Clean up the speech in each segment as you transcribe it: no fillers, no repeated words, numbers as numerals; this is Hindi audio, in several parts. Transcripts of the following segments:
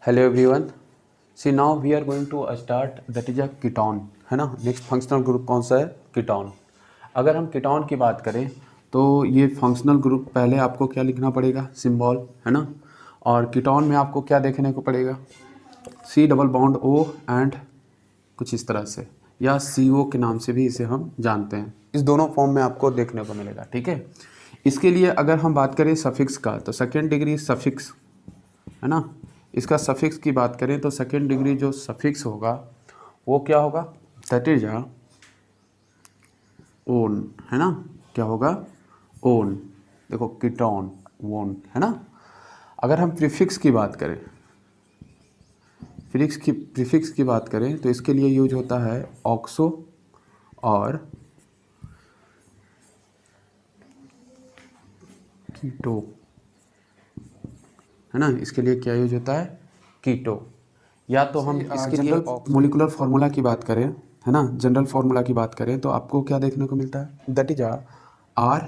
Hello everyone. See now we are going to start that is a ketone, है ना। नेक्स्ट फंक्शनल ग्रुप कौन सा है? कीटोन। अगर हम कीटोन की बात करें तो ये फंक्शनल ग्रुप पहले आपको क्या लिखना पड़ेगा? सिंबल, है ना। और कीटोन में आपको क्या देखने को पड़ेगा? C double bond O and कुछ इस तरह से, या सी ओ के नाम से भी इसे हम जानते हैं। इस दोनों फॉर्म में आपको देखने को मिलेगा, ठीक है। इसके लिए अगर हम बात करें सफिक्स का तो सेकेंड डिग्री सफिक्स, है ना। इसका सफिक्स की बात करें तो सेकेंड डिग्री जो सफिक्स होगा वो क्या होगा? दैट इज अ ओन, है ना। क्या होगा? ओन। देखो कीटोन, ओन, है ना। अगर हम प्रीफिक्स की बात करें, प्रीफिक्स की बात करें तो इसके लिए यूज होता है ऑक्सो और कीटो, है ना। इसके लिए क्या यूज होता है? कीटो। या तो हम इसके लिए मोलिकुलर फार्मूला की बात करें, है ना, जनरल फार्मूला की बात करें तो आपको क्या देखने को मिलता है? दैट इज आर,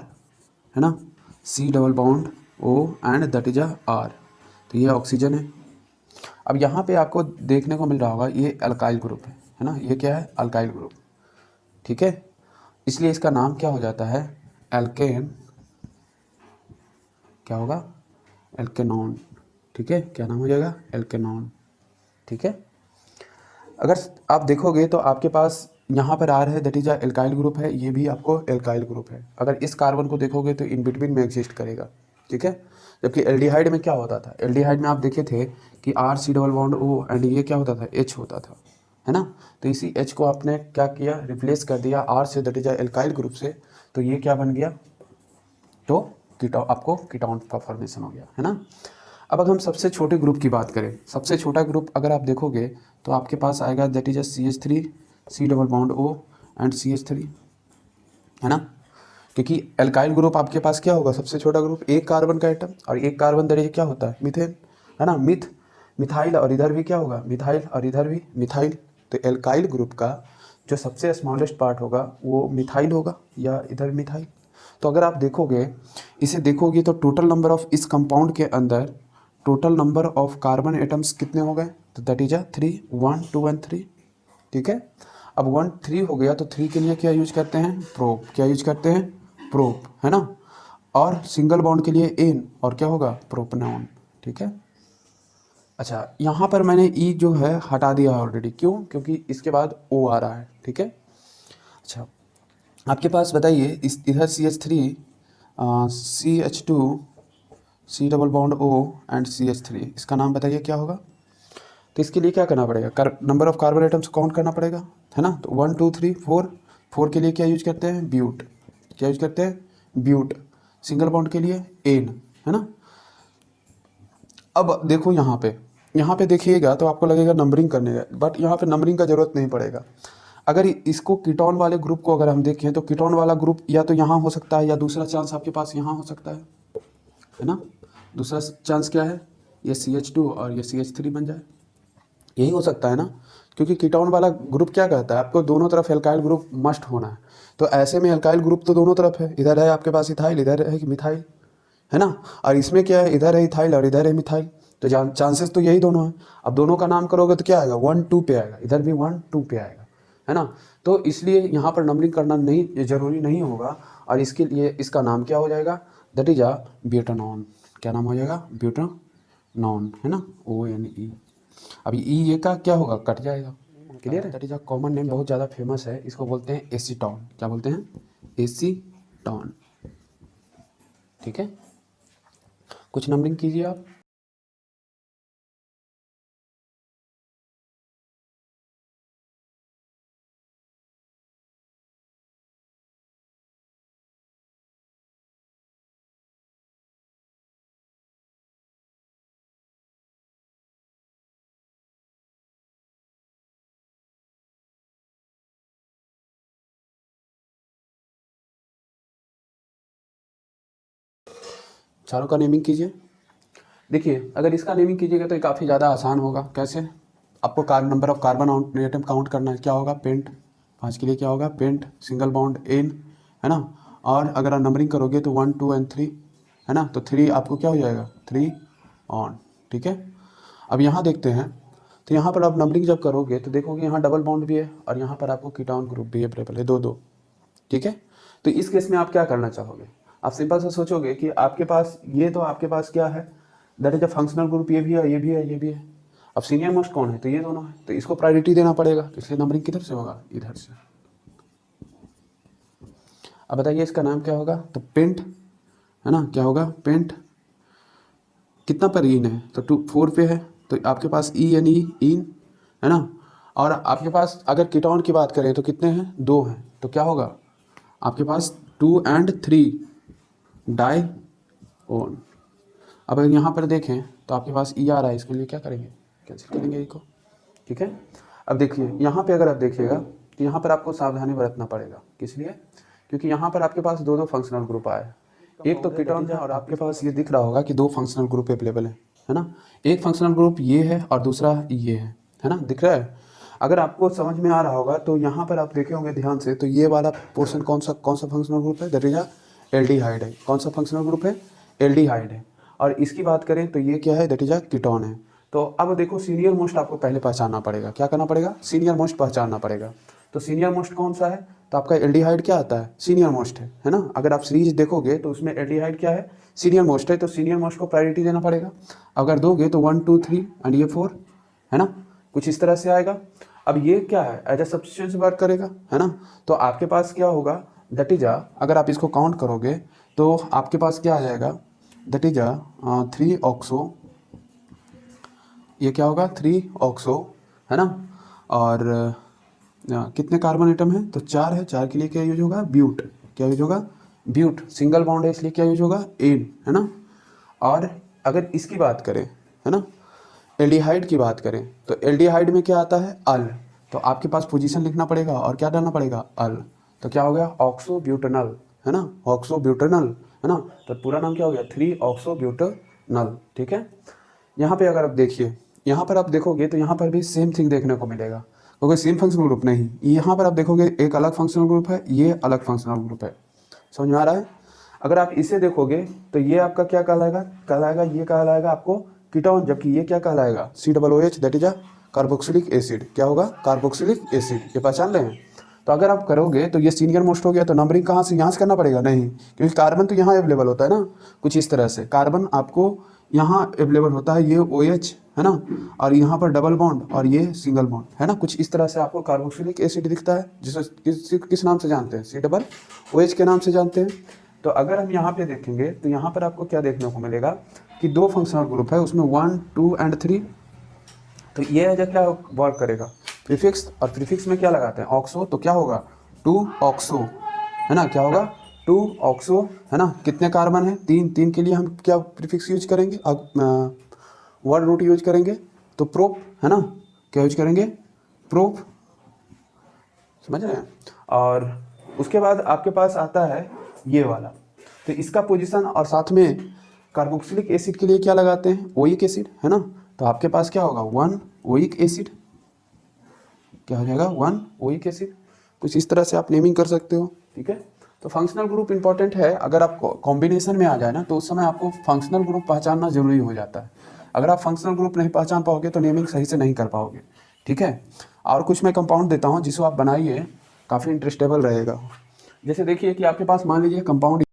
है ना, C double bond O and that is R. तो ये ऑक्सीजन है। अब यहाँ पे आपको देखने को मिल रहा होगा ये अल्काइल ग्रुप है ना। ये क्या है? अल्काइल ग्रुप, ठीक है। इसलिए इसका नाम क्या हो जाता है? एल्केन। क्या होगा? एल्केनॉन, ठीक है। क्या नाम हो जाएगा? एल्केनॉन, ठीक है। अगर आप देखोगे तो आपके पास यहाँ पर आर है, दैट इज एल्काइल ग्रुप है, ये भी आपको एल्काइल ग्रुप है। अगर इस कार्बन को देखोगे तो इन बिटवीन में एग्जिस्ट करेगा, ठीक है। जबकि एल्डिहाइड में क्या होता था? एल्डिहाइड में आप देखे थे कि R C double bond O and ये क्या होता था? एच होता था, है ना। तो इसी एच को आपने क्या किया? रिप्लेस कर दिया आर से, दैट इज एल्काइल ग्रुप से। तो ये क्या बन गया? तो कीटोन, आपको कीटोन का फॉर्मेशन हो गया, है ना। अब अगर हम सबसे छोटे ग्रुप की बात करें, सबसे छोटा ग्रुप अगर आप देखोगे तो आपके पास आएगा that is CH3, C double bond O and CH3, है ना। क्योंकि एल्काइल ग्रुप आपके पास क्या होगा? सबसे छोटा ग्रुप, एक कार्बन का एटम, और एक कार्बन दैट इज क्या होता है? मीथेन, है ना। मिथाइल, और इधर भी क्या होगा? मिथाइल, और इधर भी मिथाइल। तो एल्काइल ग्रुप का जो सबसे स्मॉलेस्ट पार्ट होगा वो मिथाइल होगा, या इधर मिथाइल। तो अगर आप देखोगे, इसे देखोगे तो टोटल नंबर ऑफ इस कंपाउंड के अंदर total number of carbon atoms कितने हो गए? तो दैट इज 3, 1 2 एंड 3, ठीक है। अब 1 3 हो गया तो 3 के लिए क्या यूज करते हैं? प्रोप। क्या यूज करते हैं? प्रोप, है ना। और सिंगल बॉन्ड के लिए एन, और क्या होगा? प्रोपनॉन, ठीक है। अच्छा, यहाँ पर मैंने ई जो है हटा दिया ऑलरेडी, क्यों? क्योंकि इसके बाद ओ आ रहा है, ठीक है। अच्छा, आपके पास बताइए इस इधर CH3, CH2, C double bond O and CH3, इसका नाम बताइए क्या होगा? तो इसके लिए क्या करना पड़ेगा? Number of carbon atoms count करना पड़ेगा, है ना। तो 1 2 3 4, 4 के लिए क्या यूज करते हैं? ब्यूट। क्या यूज करते हैं? ब्यूट। सिंगल बॉन्ड के लिए एन, है ना। अब देखो यहाँ पे देखिएगा तो आपको लगेगा नंबरिंग करने का, बट यहाँ पे नंबरिंग का जरूरत नहीं पड़ेगा। अगर इसको कीटोन वाले ग्रुप को अगर हम देखें तो कीटोन वाला ग्रुप या तो यहाँ हो सकता है, या दूसरा चांस आपके पास यहाँ हो सकता है ना। दूसरा चांस क्या है? ये CH2 और ये CH3 बन जाए, यही हो सकता है ना। क्योंकि कीटोन वाला ग्रुप क्या कहता है? आपको दोनों तरफ एल्काइल ग्रुप मस्ट होना है। तो ऐसे में एल्काइल ग्रुप तो दोनों तरफ है, इधर है आपके पास इथाइल, इधर है मिथाइल, है ना। और इसमें क्या है? इधर है इथाइल और इधर है मिथाइल। तो चांसेस तो यही दोनों है। अब दोनों का नाम करोगे तो क्या आएगा? 1 2 पे आएगा, इधर भी 1 2 पे आएगा, है ना। तो इसलिए यहाँ पर नंबरिंग करना नहीं जरूरी नहीं होगा। और इसके लिए इसका नाम क्या हो जाएगा? That is butanone. क्या नाम हो जाएगा? ब्यूटानॉन, है ना। ONE। अभी ये का क्या होगा? कट जाएगा, क्लियर है। दैट इज कॉमन नेम, बहुत ज़्यादा फेमस है, इसको बोलते हैं एसीटॉन। क्या बोलते हैं? एसीटॉन, ठीक है। कुछ नंबरिंग कीजिए आप। चारों का नेमिंग कीजिए। देखिए, अगर इसका नेमिंग कीजिएगा तो ये काफ़ी ज़्यादा आसान होगा। कैसे? आपको number of carbon atom count करना है। क्या होगा? पेंट। 5 के लिए क्या होगा? पेंट, सिंगल बॉन्ड एन, है ना। और अगर आप नंबरिंग करोगे तो 1 2 एंड 3, है ना। तो 3 आपको क्या हो जाएगा? 3 ऑन, ठीक है। अब यहाँ देखते हैं, तो यहाँ पर आप नंबरिंग जब करोगे तो देखोगे यहाँ डबल बॉन्ड भी है और यहाँ पर आपको कीटोन ग्रुप भी अवेलेबल है, दो दो। ठीक है, तो इस केस में आप क्या करना चाहोगे? आप सिंपल से सोचोगे कि आपके पास ये, तो आपके पास क्या है, that is a functional group, ये भी है, ये भी है, ये भी है। अब सीनियर मोस्ट कौन है? तो ये दोनों है, तो इसको प्रायोरिटी देना पड़ेगा, तो इसलिए नंबरिंग किधर से होगा? इधर से। अब बताइए इसका नाम क्या होगा? तो पेंट, है ना, क्या होगा? पेंट। कितना पर इन है? तो 4 पे है, तो आपके पास ई एन ई, इन, है ना। और आपके पास अगर कीटोन की बात करें तो कितने हैं? 2 हैं, तो क्या होगा आपके पास? 2 and 3 डाई ओन। अब अगर यहाँ पर देखें तो आपके पास ई आ रहा है, इसके लिए क्या करेंगे? कैंसिल करेंगे ई को। ठीक है, अब देखिए यहाँ पे अगर आप देखिएगा तो यहाँ पर आपको सावधानी बरतना पड़ेगा। किस लिए? क्योंकि यहाँ पर आपके पास दो दो फंक्शनल ग्रुप आए, एक तो कीटोन है और आपके पास ये दिख रहा होगा कि 2 फंक्शनल ग्रुप अवेलेबल है ना। एक फंक्शनल ग्रुप ये है और दूसरा ये है ना, दिख रहा है। अगर आपको समझ में आ रहा होगा तो यहाँ पर आप देखे होंगे ध्यान से, तो ये वाला पोर्शन कौन सा फंक्शनल ग्रुप है? दैट इज एल्डिहाइड है। कौन सा फंक्शनल ग्रुप है? एल्डिहाइड है। और इसकी बात करें तो ये क्या है? दैट इज कीटोन है। तो अब देखो सीनियर मोस्ट आपको पहले पहचानना पड़ेगा। क्या करना पड़ेगा? सीनियर मोस्ट पहचानना पड़ेगा। तो सीनियर मोस्ट कौन सा है? तो आपका एल्डिहाइड क्या आता है? सीनियर मोस्ट है ना। अगर आप सीरीज देखोगे तो उसमें एल्डिहाइड क्या है? सीनियर मोस्ट है, तो सीनियर मोस्ट को प्रायोरिटी देना पड़ेगा। अगर दोगे तो 1 2 3 एंड ये 4, है ना, कुछ इस तरह से आएगा। अब ये क्या है? एज ए सब्स्टिट्यूशन वर्क करेगा, है ना। तो आपके पास क्या होगा? दैट इज अगर आप इसको काउंट करोगे तो आपके पास क्या आ जाएगा? दैट इज 3 ऑक्सो, ये क्या होगा? 3 ऑक्सो, है ना। और कितने कार्बन एटम है? तो 4 है। 4 के लिए क्या यूज होगा? ब्यूट। क्या यूज होगा? ब्यूट। सिंगल बॉन्ड है इसलिए क्या यूज होगा? एन, है ना। और अगर इसकी बात करें, है ना, एल्डिहाइड की बात करें तो एल्डिहाइड में क्या आता है? अल। तो आपके पास पोजीशन लिखना पड़ेगा और क्या डालना पड़ेगा? अल। तो क्या हो गया? ऑक्सो ब्यूटेनल, है ना, ऑक्सो ब्यूटेनल, है ना। तो पूरा नाम क्या हो गया? 3 ऑक्सो ब्यूटेनल। ठीक है, यहाँ पे अगर आप देखिए, यहाँ पर आप देखोगे तो यहाँ पर भी सेम थिंग देखने को मिलेगा, क्योंकि सेम फंक्शनल ग्रुप नहीं। यहाँ पर आप देखोगे एक अलग फंक्शनल ग्रुप है, ये अलग फंक्शनल ग्रुप है। समझ में आ रहा है? अगर आप इसे देखोगे तो ये आपका क्या कहलाएगा? ये कहलाएगा आपको कीटोन, जबकि ये क्या कहलाएगा? COOH, that is a carboxylic acid. क्या होगा? Carboxylic acid. ये पहचान लें। तो अगर आप करोगे तो ये सीनियर मोस्ट हो गया, तो नंबरिंग कहाँ से? यहाँ से करना पड़ेगा? नहीं, क्योंकि कार्बन तो यहाँ अवेलेबल होता है ना, कुछ इस तरह से कार्बन आपको यहाँ अवेलेबल होता है, ये OH, है ना, और यहाँ पर डबल बॉन्ड और ये सिंगल बॉन्ड, है ना, कुछ इस तरह से आपको कार्बोक्सिलिक एसिड दिखता है, जिसे किस नाम से जानते हैं? COOH के नाम से जानते हैं। तो अगर हम यहाँ पे देखेंगे तो यहाँ पर आपको क्या देखने को मिलेगा कि 2 फंक्शनल ग्रुप है, उसमें 1 2 एंड 3। तो ये है जो क्या वर्क करेगा? प्रीफिक्स। और प्रीफिक्स में क्या लगाते हैं? ऑक्सो। तो क्या होगा? 2 ऑक्सो, है ना। क्या होगा? 2 ऑक्सो, है ना। कितने कार्बन है? 3 के लिए हम क्या प्रीफिक्स यूज करेंगे? वर्ड रूट यूज करेंगे, तो प्रोप, है ना। क्या यूज करेंगे? प्रोप। समझ रहे हैं? और उसके बाद आपके पास आता है ये वाला, तो इसका पोजीशन, और साथ में कार्बोक्सिलिक एसिड के लिए क्या लगाते हैं? ओइक एसिड, है ना। तो आपके पास क्या होगा? 1 ओइक एसिड। क्या हो जाएगा? 1 ओइक एसिड। कुछ इस तरह से आप नेमिंग कर सकते हो। ठीक है, तो फंक्शनल ग्रुप इंपॉर्टेंट है। अगर आप कॉम्बिनेशन में आ जाए ना तो उस समय आपको फंक्शनल ग्रुप पहचानना जरूरी हो जाता है। अगर आप फंक्शनल ग्रुप नहीं पहचान पाओगे तो नेमिंग सही से नहीं कर पाओगे। ठीक है, और कुछ मैं कंपाउंड देता हूँ जिसको आप बनाइए, काफ़ी इंटरेस्टेबल रहेगा। जैसे देखिए कि आपके पास मान लीजिए कंपाउंड,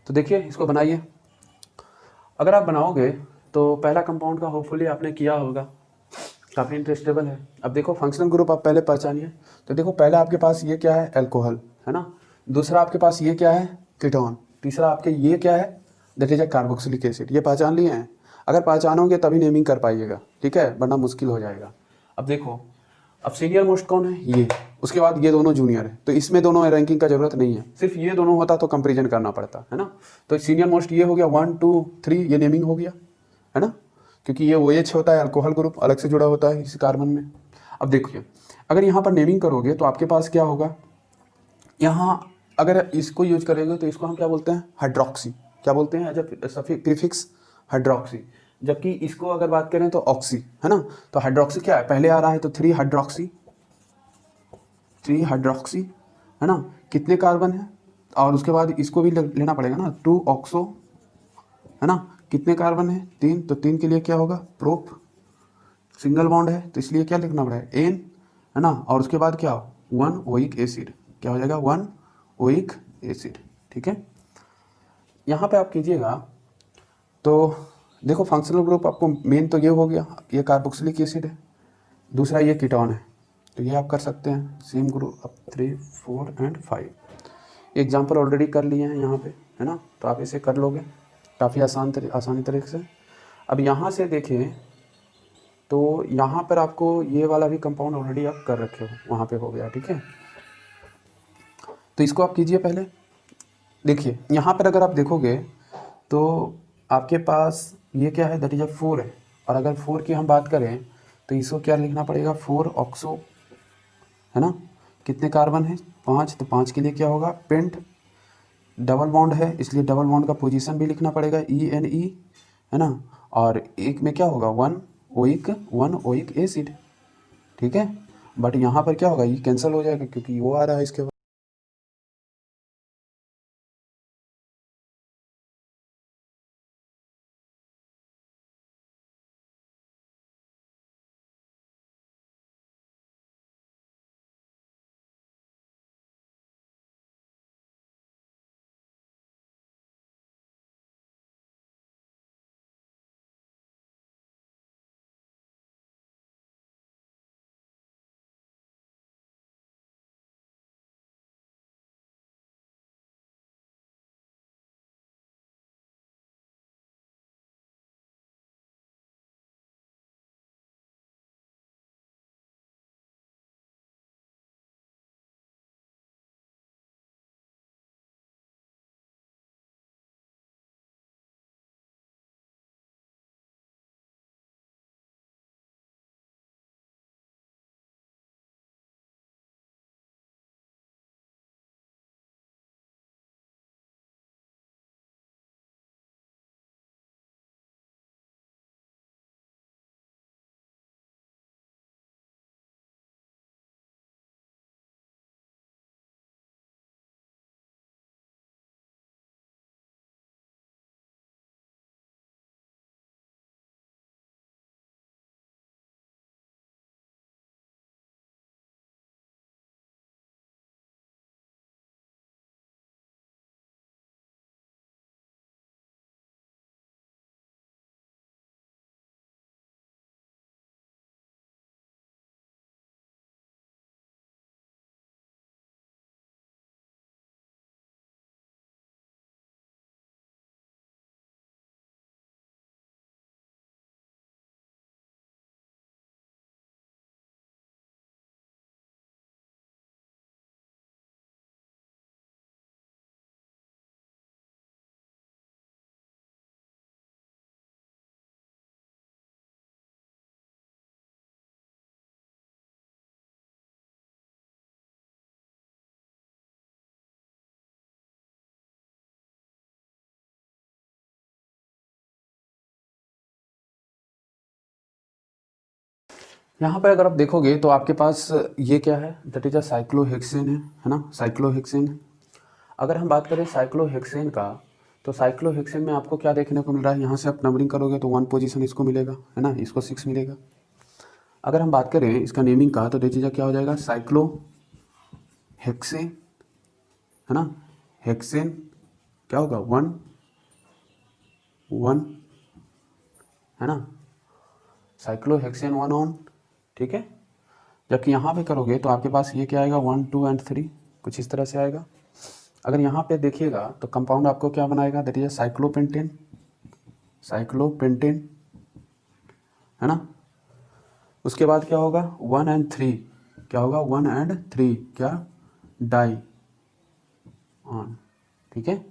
तो देखिए इसको बनाइए। अगर आप बनाओगे तो पहला कंपाउंड का होपफुली आपने किया होगा, काफ़ी इंटरेस्टेबल है। अब देखो फंक्शनल ग्रुप आप पहले पहचानिए। तो देखो पहले आपके पास ये क्या है? अल्कोहल, है ना। दूसरा आपके पास ये क्या है? कीटोन। तीसरा आपके ये क्या है? That is a carboxylic acid. ये पहचान लिए हैं। अगर पहचानोगे तभी नेमिंग कर पाइएगा, ठीक है, वरना मुश्किल हो जाएगा। अब देखो, अब सीनियर मोस्ट कौन है, ये, उसके बाद ये दोनों जूनियर है, तो इसमें दोनों रैंकिंग का जरूरत नहीं है, सिर्फ ये दोनों होता तो कंपेरिजन करना पड़ता है ना। तो सीनियर मोस्ट ये हो गया, 1 2 3, ये नेमिंग हो गया, है ना, क्योंकि ये OH होता है, अल्कोहल ग्रुप अलग से जुड़ा होता है इस कार्बन में। अब देखिए, अगर यहाँ पर नेमिंग करोगे तो आपके पास क्या होगा, यहाँ अगर इसको यूज करेंगे तो इसको हम क्या बोलते हैं, हाइड्रोक्सी, क्या बोलते हैं, जब प्रीफिक्स हाइड्रोक्सी, जबकि इसको अगर बात करें तो ऑक्सी, है ना। तो हाइड्रोक्सी क्या है, पहले आ रहा है तो 3 हाइड्रोक्सी, 3 हाइड्रोक्सी, है ना, कितने कार्बन है, और उसके बाद इसको भी लेना पड़ेगा ना, 2 ऑक्सो, है ना, कितने कार्बन है, 3, तो 3 के लिए क्या होगा, प्रोप, सिंगल बॉन्ड है तो इसलिए क्या लिखना पड़ेगा, एन, है ना, और उसके बाद क्या, 1 ओइक एसिड, क्या हो जाएगा, 1 ओइक एसिड, ठीक है। यहाँ पे आप कीजिएगा तो देखो, फंक्शनल ग्रुप आपको मेन तो ये हो गया, ये कार्बोक्सिलिक एसिड है, दूसरा ये कीटोन है, तो ये आप कर सकते हैं, सेम ग्रुप अब 3 4 एंड 5 एग्जाम्पल ऑलरेडी कर लिए हैं यहाँ पे, है ना, तो आप इसे कर लोगे काफ़ी आसानी तरीके से। अब यहाँ से देखें तो यहाँ पर आपको ये वाला भी कंपाउंड ऑलरेडी आप कर रखे हो, वहाँ पे हो गया, ठीक है। तो इसको आप कीजिए पहले, देखिए यहाँ पर अगर आप देखोगे तो आपके पास ये क्या है, दैट इज 4 है, और अगर 4 की हम बात करें तो इसको क्या लिखना पड़ेगा, 4 ऑक्सो, है ना, कितने कार्बन है, 5, तो 5 के लिए क्या होगा, पेंट, डबल बॉन्ड है इसलिए डबल बॉन्ड का पोजीशन भी लिखना पड़ेगा, ENE, है ना, और एक में क्या होगा, 1 ओइक एसिड, ठीक है। बट यहाँ पर क्या होगा, ये कैंसिल हो जाएगा क्योंकि वो आ रहा है इसके बाद। यहाँ पर अगर आप देखोगे तो आपके पास ये क्या है, दैट इज अ साइक्लोहेक्सेन है ना, साइक्लोहेक्सेन। अगर हम बात करें साइक्लोहेक्सेन का, तो साइक्लोहेक्सेन में आपको क्या देखने को मिल रहा है, यहाँ से आप नंबरिंग करोगे तो 1 पोजीशन इसको मिलेगा, है ना, इसको 6 मिलेगा। अगर हम बात करें इसका नेमिंग का तो देखिए क्या हो जाएगा, साइक्लोहेक्सेन, है ना, हेक्सेन क्या होगा, 1 1, है ना, साइक्लोहेक्सेन 1 ऑन, ठीक है। जबकि यहाँ पे करोगे तो आपके पास ये क्या आएगा, 1 2 एंड 3, कुछ इस तरह से आएगा। अगर यहाँ पे देखिएगा तो कंपाउंड आपको क्या बनाएगा, दैट इज साइक्लोपेंटेन, साइक्लोपेंटेन, है ना। उसके बाद क्या होगा 1 and 3, क्या होगा 1 and 3 क्या डाई ऑन, ठीक है।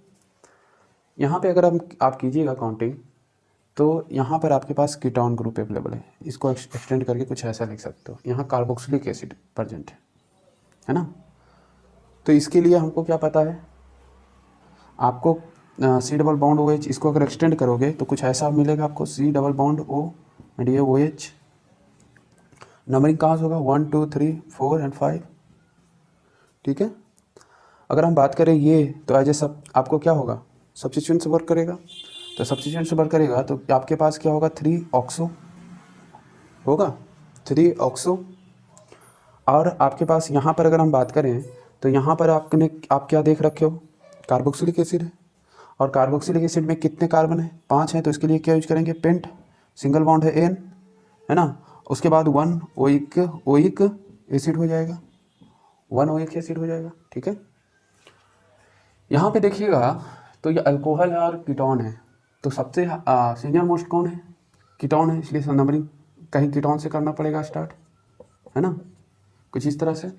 यहाँ पे अगर आप कीजिएगा काउंटिंग तो यहाँ पर आपके पास कीटोन ग्रुप अवेलेबल है। इसको एक्सटेंड करके कुछ ऐसा लिख सकते हो, यहाँ कार्बोक्सिलिक एसिड प्रेजेंट है ना। तो इसके लिए हमको क्या पता है, आपको C double bond O H, इसको अगर एक्सटेंड करोगे तो कुछ ऐसा मिलेगा आपको, C double bond O and ये ओ एच। नंबरिंग कहाँ से होगा 1 2 3 4 and 5, ठीक है। अगर हम बात करें ये तो एज ए सब आपको क्या होगा, सब्स्टिट्यूशन से वर्क करेगा। तो सब्स्टिट्यूशन से वर्क करेगा तो आपके पास क्या होगा 3 ऑक्सो होगा, 3 ऑक्सो। और आपके पास यहाँ पर अगर हम बात करें तो यहाँ पर आप क्या देख रखे हो, कार्बोक्सिलिक एसिड है। और कार्बोक्सिलिक एसिड में कितने कार्बन है, 5 हैं। तो इसके लिए क्या यूज करेंगे, पेंट, सिंगल बॉन्ड है एन, है ना। उसके बाद 1 ओइक एसिड हो जाएगा, 1 ओइक एसिड हो जाएगा, ठीक है। यहाँ पे देखिएगा तो ये अल्कोहल है और कीटोन है। तो सबसे सीनियर मोस्ट कौन है, कीटोन है, इसलिए नंबरिंग कहीं कीटोन से करना पड़ेगा स्टार्ट, है ना। कुछ इस तरह से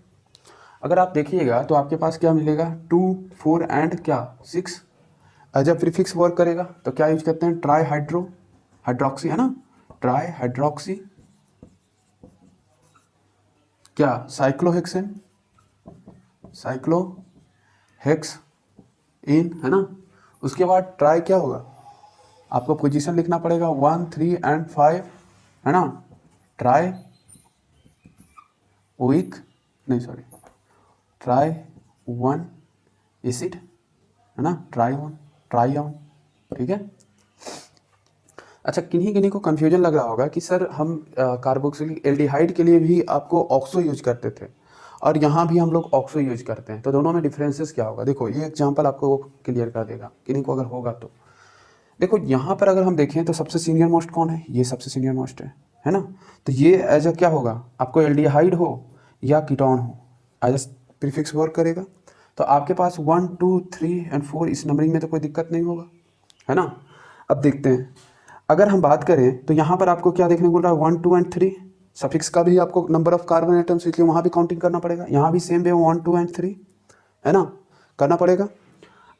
अगर आप देखिएगा तो आपके पास क्या मिलेगा 2 4 एंड क्या 6 एज अ प्रीफिक्स वर्क करेगा। तो क्या यूज करते हैं, ट्राई हाइड्रोक्सी, है ना, ट्राई हाइड्रोक्सी क्या साइक्लोहेक्सेन, साइक्लोहेक्स इन, है ना। उसके बाद ट्राई क्या होगा, आपको पोजीशन लिखना पड़ेगा 1 3 and 5, है ना। ट्राई ओइक नहीं सॉरी ट्राई 1 एसिड, है ना, ट्राईऑन, ठीक है। अच्छा, किन्हीं किन्हीं को कंफ्यूजन लग रहा होगा कि सर हम कार्बोक्सिलिक एल्डिहाइड के लिए भी आपको ऑक्सो यूज करते थे और यहाँ भी हम लोग ऑक्सो यूज करते हैं, तो दोनों में डिफरेंसेस क्या होगा। देखो ये एग्जांपल आपको क्लियर कर देगा किन्हीं को अगर होगा तो। देखो यहाँ पर अगर हम देखें तो सबसे सीनियर मोस्ट कौन है, ये सबसे सीनियर मोस्ट है ना। तो ये एज अ क्या होगा, आपको एल्डिहाइड हो या कीटोन हो एज अ प्रीफिक्स वर्क करेगा। तो आपके पास 1 2 3 and 4 इस नंबरिंग में तो कोई दिक्कत नहीं होगा, है ना। अब देखते हैं, अगर हम बात करें तो यहाँ पर आपको क्या देखने को मिल रहा है 1 2 and 3 सफिक्स का भी आपको नंबर ऑफ कार्बन एटम्स, इसलिए वहाँ भी काउंटिंग करना पड़ेगा। यहाँ भी सेम वे 1 2 and 3, है ना, करना पड़ेगा।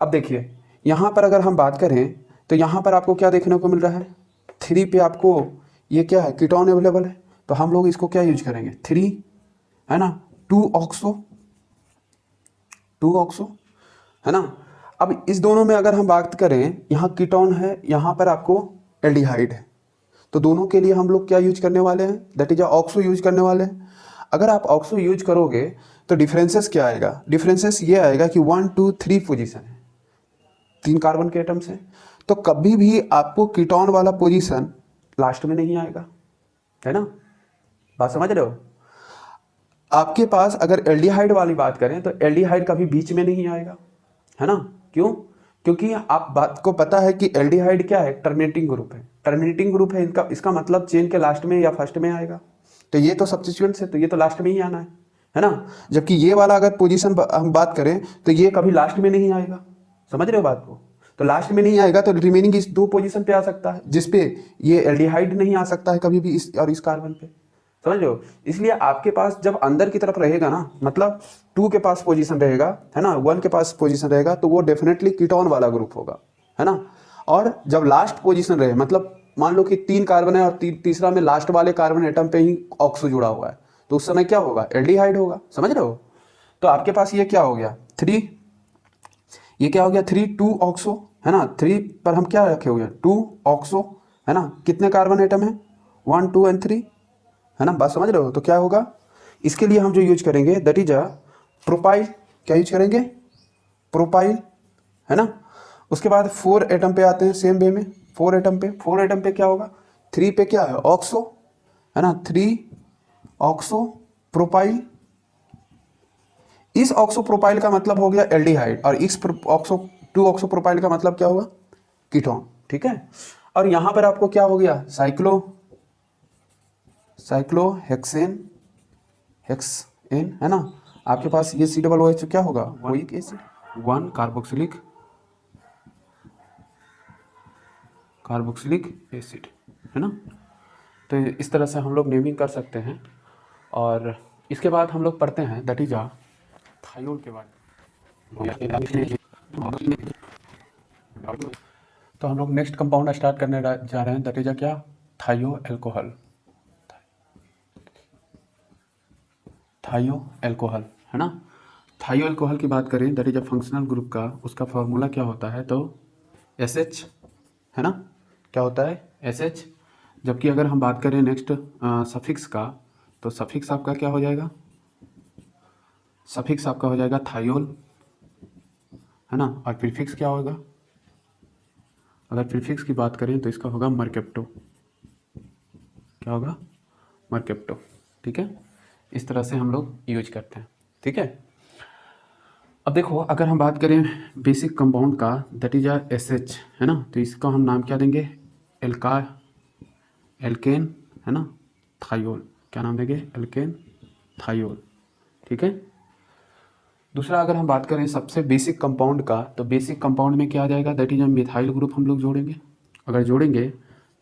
अब देखिए यहाँ पर अगर हम बात करें तो यहाँ पर आपको क्या देखने को मिल रहा है, 3 पे आपको ये क्या है, कीटोन अवेलेबल है। तो हम लोग इसको क्या यूज करेंगे 3, है ना, 2 ऑक्सो, है ना। अब इस दोनों में अगर हम बात करें, यहाँ कीटोन है, यहाँ पर आपको एल्डिहाइड है। तो दोनों के लिए हम लोग क्या यूज करने वाले हैं, दैट इज ऑक्सो यूज करने वाले हैं। अगर आप ऑक्सो यूज करोगे तो डिफरेंसेस क्या आएगा, डिफरेंसेस ये आएगा कि 1 2 3 पोजीशन है, 3 कार्बन के एटम्स हैं। तो कभी भी आपको कीटोन वाला पोजीशन लास्ट में नहीं आएगा, है ना, बात समझ रहे हो। आपके पास अगर एल्डिहाइड वाली बात करें तो एल्डिहाइड कभी बीच में नहीं आएगा, है ना। क्यों, क्योंकि आप बात को पता है कि एल्डिहाइड क्या है, टर्मिनेटिंग ग्रुप है, टर्मिनेटिंग ग्रुप है इनका, इसका मतलब चेन के लास्ट में या फर्स्ट में आएगा। तो ये तो सब्स्टिट्यूएंट्स है, तो ये तो लास्ट में ही आना है ना। जबकि ये वाला अगर पोजीशन हम बात करें तो ये कभी लास्ट में नहीं आएगा, समझ रहे हो बात को। तो लास्ट में नहीं आएगा तो रिमेनिंग इस 2 पोजीशन पे आ सकता है, जिसपे ये एल्डिहाइड नहीं आ सकता है कभी भी इस और इस कार्बन पे, समझ रहे हो। इसलिए आपके पास जब अंदर की तरफ रहेगा ना, मतलब 2 के पास पोजीशन रहेगा, है ना, 1 के पास पोजीशन रहेगा, तो वो डेफिनेटली कीटोन वाला ग्रुप होगा, है ना। और जब लास्ट पोजीशन रहे, मतलब मान लो कि 3 कार्बन है और तीसरा में लास्ट वाले कार्बन एटम पे ही ऑक्सो जुड़ा हुआ है, तो उस समय क्या होगा, एल्डिहाइड होगा, समझ रहे हो। तो आपके पास ये क्या हो गया 3, ये क्या हो गया 3 2 ऑक्सो, है ना। 3 पर हम क्या रखे हुए हैं 2 ऑक्सो, है ना। कितने कार्बन एटम है 1 2 and 3, है ना, बात समझ रहे हो। तो क्या होगा, इसके लिए हम जो यूज करेंगे दैट इज अ प्रोपाइल, क्या यूज करेंगे, प्रोपाइल, है ना। उसके बाद 4 एटम पे आते हैं सेम वे में, 4 एटम पे क्या होगा, 3 पे क्या है ऑक्सो, है ना, 3 ऑक्सो प्रोपाइल। इस ऑक्सो प्रोपाइल का मतलब हो गया एल्डिहाइड, और इस ऑक्सो 2 ऑक्सो प्रोपाइल का मतलब क्या हुआ, कीटोन, ठीक है। और यहां पर आपको क्या हो गया, साइक्लोहेक्सेन, है ना। आपके पास ये सी डबल ओ एच क्या होगा, ओइक एसिड, 1 कार्बोक्सिलिक एसिड, है ना। तो इस तरह से हम लोग नेमिंग कर सकते हैं। और इसके बाद हम लोग पढ़ते हैं दैट इज आ थायोल के बारे में। तो हम लोग नेक्स्ट कंपाउंड स्टार्ट करने जा रहे हैं दैट इज आ क्या, थायो एल्कोहल। थायो एल्कोहल है ना। थायो एल्कोहल की बात करें that is a functional group का, उसका फॉर्मूला क्या होता है तो SH है ना। क्या होता है SH। जबकि अगर हम बात करें नेक्स्ट सफिक्स का, तो सफिक्स आपका क्या हो जाएगा, सफिक्स आपका हो जाएगा थायोल है ना। और प्रीफिक्स क्या होगा, अगर प्रीफिक्स की बात करें तो इसका होगा मरकेप्टो। क्या होगा, मरकेप्टो। ठीक है, इस तरह से हम लोग यूज करते हैं। ठीक है, अब देखो अगर हम बात करें बेसिक कंपाउंड का दैट इज आ SH है ना, तो इसका हम नाम क्या देंगे, एल्केन है ना, थायोल। क्या नाम देंगे, एल्केन थायोल। ठीक है, दूसरा अगर हम बात करें सबसे बेसिक कंपाउंड का, तो बेसिक कंपाउंड में क्या आ जाएगा दैट इज मिथाइल ग्रुप हम लोग जोड़ेंगे। अगर जोड़ेंगे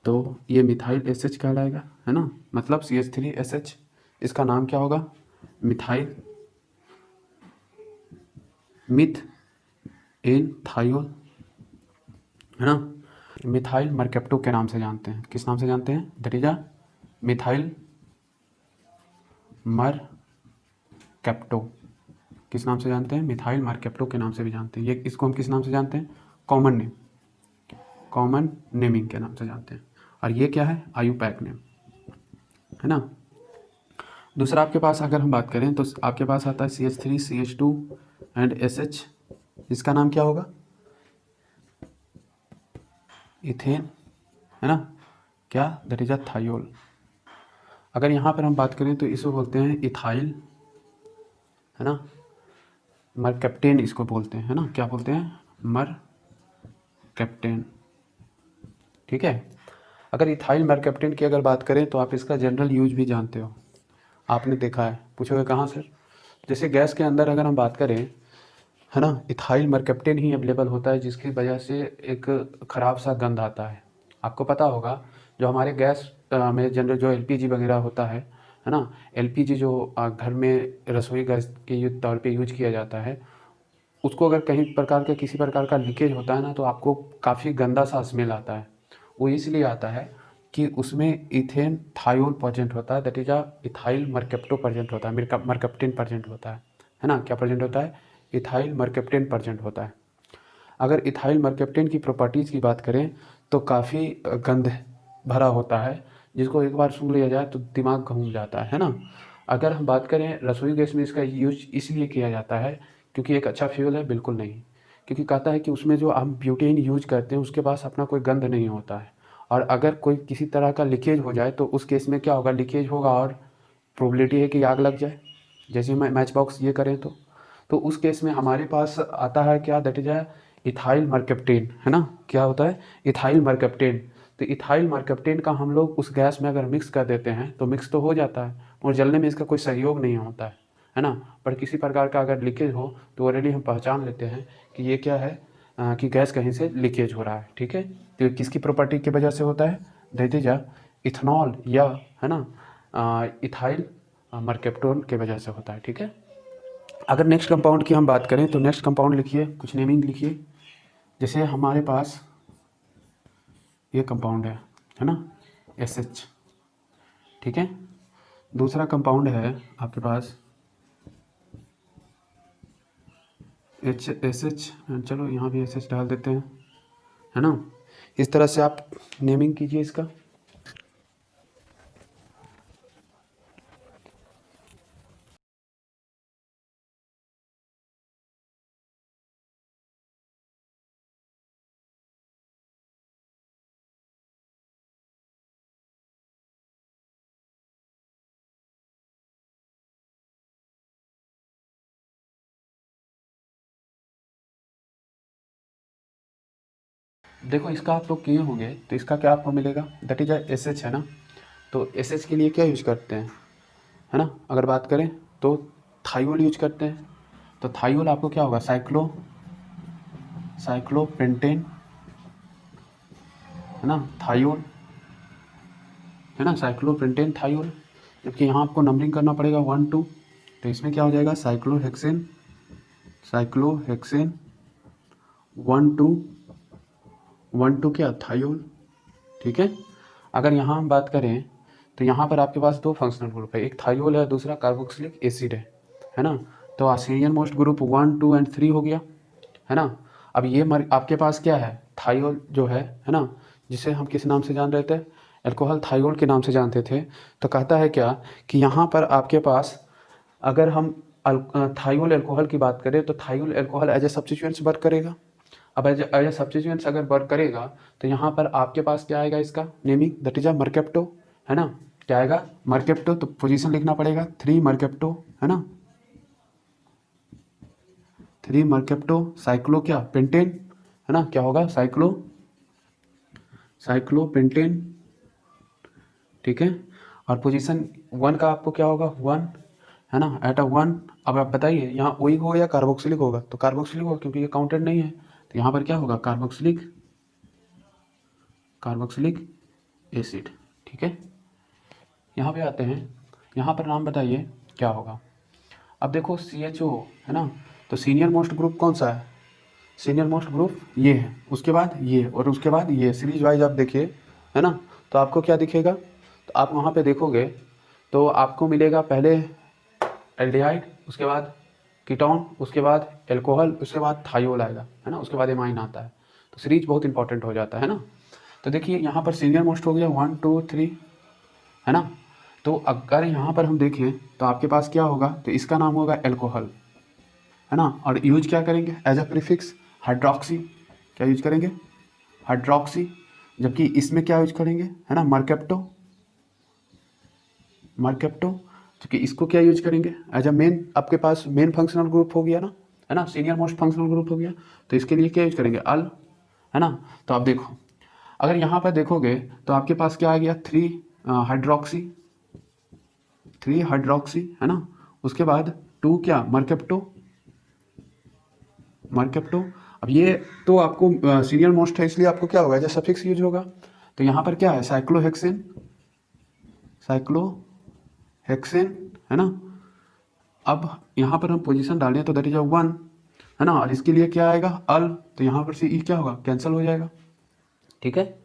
तो ये मिथाइल SH कहलाएगा है ना, मतलब CH3SH। इसका नाम क्या होगा, मिथाइल मिथ एन थायोल है ना। मिथाइल मरकेप्टो के नाम से जानते हैं, किस नाम से जानते हैं, दैट इज आ मिथाइल मर कैप्टो। किस नाम से जानते हैं, मिथाइल मार्केप्टो के नाम से भी जानते हैं। ये इसको हम किस नाम से जानते हैं, कॉमन नेम, कॉमन नेमिंग के नाम से जानते हैं। और ये क्या है, आयुपैक नेम है ना। दूसरा आपके पास अगर हम बात करें तो आपके पास आता है CH3 CH2 एंड SH। इसका नाम क्या होगा, इथेन है ना। क्या, दैट इज अ थायोल। अगर यहाँ पर हम बात करें तो इसको बोलते हैं इथाइल है ना, मर कैप्टेन इसको बोलते हैं है ना। क्या बोलते हैं, मर कैप्टेन। ठीक है, अगर इथाइल मरकैप्टेन की अगर बात करें तो आप इसका जनरल यूज भी जानते हो, आपने देखा है। पूछोगे कहाँ सर, जैसे गैस के अंदर अगर हम बात करें है ना, इथाइल मरकैप्टेन ही अवेलेबल होता है, जिसकी वजह से एक ख़राब सा गंध आता है। आपको पता होगा जो हमारे गैस में जनरल जो LPG वगैरह होता है ना, LPG जो घर में रसोई गैस के तौर पे यूज किया जाता है, उसको अगर कहीं प्रकार का किसी प्रकार का लीकेज होता है ना, तो आपको काफ़ी गंदा सा स्मेल आता है। वो इसलिए आता है कि उसमें इथेन थायोल प्रेजेंट होता है, that is a ethyl mercapto present होता है, मरकेप्टेन प्रेजेंट होता है ना। क्या प्रेजेंट होता है, इथाइल मरकेप्टेन प्रेजेंट होता है। अगर इथाइल मरकेप्टेन की प्रॉपर्टीज़ की बात करें तो काफ़ी गंध भरा होता है, जिसको एक बार सूंघ लिया जाए तो दिमाग घूम जाता है ना। अगर हम बात करें रसोई गैस में इसका यूज इसलिए किया जाता है क्योंकि एक अच्छा फ्यूल है, बिल्कुल नहीं। क्योंकि कहता है कि उसमें जो हम ब्यूटेन यूज करते हैं उसके पास अपना कोई गंध नहीं होता है, और अगर कोई किसी तरह का लीकेज हो जाए तो उस केस में क्या होगा, लीकेज होगा और प्रोबेबिलिटी है कि आग लग जाए। जैसे मैच बॉक्स ये करें तो उस केस में हमारे पास आता है क्या, दैट इज इथाइल मरकैप्टेन है ना। क्या होता है, इथाइल मरकैप्टेन। तो इथाइल मरकैप्टेन का हम लोग उस गैस में अगर मिक्स कर देते हैं तो मिक्स तो हो जाता है और जलने में इसका कोई सहयोग नहीं होता है ना। पर किसी प्रकार का अगर लीकेज हो तो ऑलरेडी हम पहचान लेते हैं कि ये क्या है, कि गैस कहीं से लीकेज हो रहा है। ठीक है, तो ये किसकी प्रॉपर्टी की वजह से होता है, दैट इज इथेनॉल या है ना इथाइल मरकैप्टोन के वजह से होता है। ठीक है, अगर नेक्स्ट कंपाउंड की हम बात करें तो नेक्स्ट कंपाउंड लिखिए, कुछ नेमिंग लिखिए। जैसे हमारे पास ये कंपाउंड है ना, SH। ठीक है, दूसरा कंपाउंड है आपके पास SH। चलो यहाँ भी SH डाल देते हैं है ना। इस तरह से आप नेमिंग कीजिए इसका। देखो इसका आप लोग किए होंगे तो इसका क्या आपको मिलेगा, दैट इज SH है ना। तो SH के लिए क्या यूज करते हैं है ना, अगर बात करें तो थायोल यूज करते हैं। तो थायोल आपको क्या होगा, साइक्लोपेंटेन है ना, थायोल है ना, साइक्लोपेंटेन थायोल, जबकि यहाँ आपको नंबरिंग करना पड़ेगा 1 2, तो इसमें क्या हो जाएगा साइक्लोहेक्सेन 1 2 क्या थायोल, ठीक है। अगर यहाँ हम बात करें तो यहाँ पर आपके पास दो फंक्शनल ग्रुप है, एक थायोल है, दूसरा कार्बोक्सिलिक एसिड है ना। तो सीनियर मोस्ट ग्रुप 1 2 एंड 3 हो गया, है ना। अब ये आपके पास क्या है, थायोल जो है ना, जिसे हम किस नाम से जान रहे थे, अल्कोहल थायोल के नाम से जानते थे। तो कहता है क्या कि यहाँ पर आपके पास अगर हम थायोल अल्कोहल की बात करें तो thiol alcohol as a substituents work करेगा। अब एज ए सब्स्टिट्यूएंट्स अगर वर्क करेगा तो यहाँ पर आपके पास क्या आएगा, इसका naming that is a mercapto, है ना। क्या आएगा मर्केप्टो, तो पोजीशन लिखना पड़ेगा 3 मर्केप्टो, है ना, 3 मर्केप्टो साइक्लो क्या पेंटेन, है ना, क्या होगा साइक्लोपेंटेन, ठीक है। और पोजीशन 1 का आपको क्या होगा 1, है ना, एट अ 1। अब आप बताइए यहाँ ओइक होगा या कार्बोक्सिलिक होगा, तो कार्बोक्सिलिक होगा क्योंकि ये काउंटेड नहीं है, तो यहाँ पर क्या होगा कार्बोक्सिलिक एसिड, ठीक है। यहाँ पे आते हैं, यहाँ पर नाम बताइए क्या होगा। अब देखो CHO, है ना, तो सीनियर मोस्ट ग्रुप कौन सा है, सीनियर मोस्ट ग्रुप ये है, उसके बाद ये और उसके बाद ये, सीरीज वाइज आप देखिए, है ना। तो आपको क्या दिखेगा, तो आप वहाँ पे देखोगे तो आपको मिलेगा पहले एल्डिहाइड, उसके बाद कीटोन, उसके बाद एल्कोहल, उसके बाद थायोल आएगा, है ना, उसके बाद एमाइन आता है। तो सीरीज बहुत इंपॉर्टेंट हो जाता है ना। तो देखिए यहाँ पर सीनियर मोस्ट हो गया 1 2 3, है ना। तो अगर यहाँ पर हम देखें तो आपके पास क्या होगा, तो इसका नाम होगा एल्कोहल, है ना। और यूज क्या करेंगे एज अ प्रीफिक्स हाइड्रोक्सी, क्या यूज करेंगे हाइड्रोक्सी, जबकि इसमें क्या यूज करेंगे, है ना, मर्केप्टो, क्योंकि इसको क्या यूज करेंगे एज अ मेन, आपके पास मेन फंक्शनल ग्रुप हो गया ना, है ना, सीनियर मोस्ट फंक्शनल ग्रुप हो गया, तो इसके लिए क्या यूज करेंगे अल, है ना। तो आप देखो अगर यहाँ पर देखोगे तो आपके पास क्या आ गया 3 हाइड्रोक्सी, है ना, उसके बाद 2 क्या मर्केप्टो। अब ये तो आपको सीनियर मोस्ट है इसलिए आपको क्या होगा जैसे सफिक्स यूज होगा। तो यहाँ पर क्या है साइक्लोहेक्सेन, है ना। अब यहाँ पर हम पोजीशन डालें तो दैट इज 1, है ना, और इसके लिए क्या आएगा अल, तो यहाँ पर से ई क्या होगा कैंसिल हो जाएगा, ठीक है।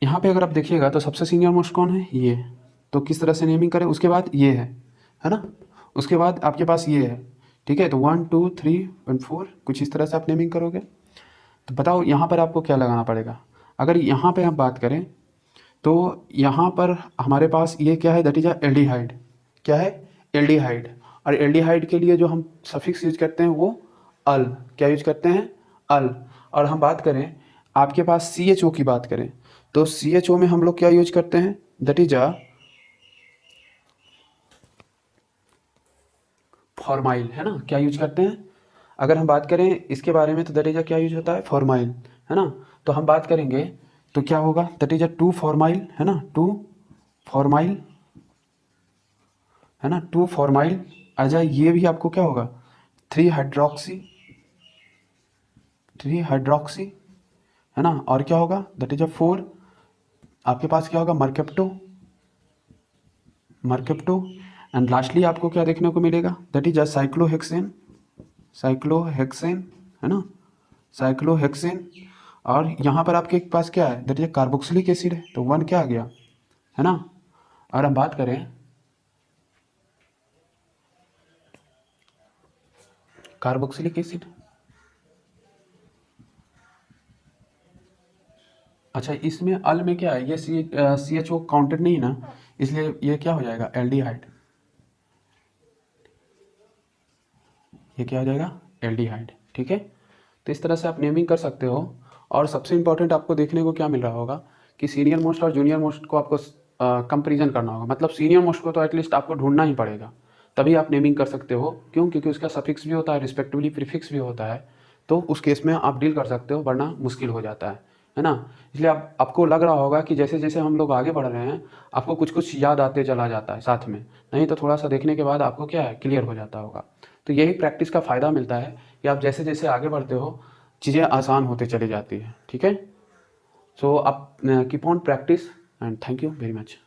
यहाँ पे अगर आप देखिएगा तो सबसे सीनियर मोस्ट कौन है ये, तो किस तरह से नेमिंग करें, उसके बाद ये है ना, उसके बाद आपके पास ये है, ठीक है। तो 1 2 3 and 4 कुछ इस तरह से आप नेमिंग करोगे। तो बताओ यहाँ पर आपको क्या लगाना पड़ेगा। अगर यहाँ पे हम बात करें तो यहाँ पर हमारे पास ये क्या है दैट इज एल्डिहाइड, क्या है एल्डिहाइड, और एल्डिहाइड के लिए जो हम सफिक्स यूज करते हैं वो अल, क्या यूज करते हैं अल। और हम बात करें आपके पास CHO की बात करें तो CHO में हम लोग क्या यूज करते हैं दैट इज फॉर्माइल, है ना, क्या यूज करते हैं। अगर हम बात करें इसके बारे में तो दैट इज क्या यूज होता है फॉर्माइल, है ना। तो हम बात करेंगे तो क्या होगा दैट इज 2 फॉर्माइल, है ना, 2 फॉर्माइल, है ना, 2 फॉर्माइल आ जाए। ये भी आपको क्या होगा 3 हाइड्रोक्सी, है ना, और क्या होगा दैट इज 4 आपके पास क्या होगा मर्केप्टो एंड लास्टली आपको क्या देखने को मिलेगा दैट इज साइक्लोहेक्सेन, है ना, साइक्लोहेक्सेन। और यहाँ पर आपके पास क्या है दैट इज कार्बोक्सिलिक एसिड है, तो 1 क्या आ गया, है ना। और हम बात करें कार्बोक्सिलिक एसिड, अच्छा इसमें अल में क्या है ये CHO काउंटेड नहीं है ना, इसलिए ये क्या हो जाएगा एल्डिहाइड, ये क्या हो जाएगा एल्डिहाइड, ठीक है। तो इस तरह से आप नेमिंग कर सकते हो। और सबसे इंपॉर्टेंट आपको देखने को क्या मिल रहा होगा कि सीनियर मोस्ट और जूनियर मोस्ट को आपको कंपेरिजन करना होगा, मतलब सीनियर मोस्ट को तो एटलीस्ट आपको ढूंढना ही पड़ेगा, तभी आप नेमिंग कर सकते हो। क्यों, क्योंकि उसका सफिक्स भी होता है रिस्पेक्टिवली प्रीफिक्स भी होता है, तो उस केस में आप डील कर सकते हो, वरना मुश्किल हो जाता है ना। इसलिए आपको लग रहा होगा कि जैसे जैसे हम लोग आगे बढ़ रहे हैं आपको कुछ कुछ याद आते चला जाता है साथ में, नहीं तो थोड़ा सा देखने के बाद आपको क्या है क्लियर हो जाता होगा। तो यही प्रैक्टिस का फ़ायदा मिलता है कि आप जैसे जैसे आगे बढ़ते हो चीज़ें आसान होते चली जाती है, ठीक है। सो आप keep on practice, and thank you very much.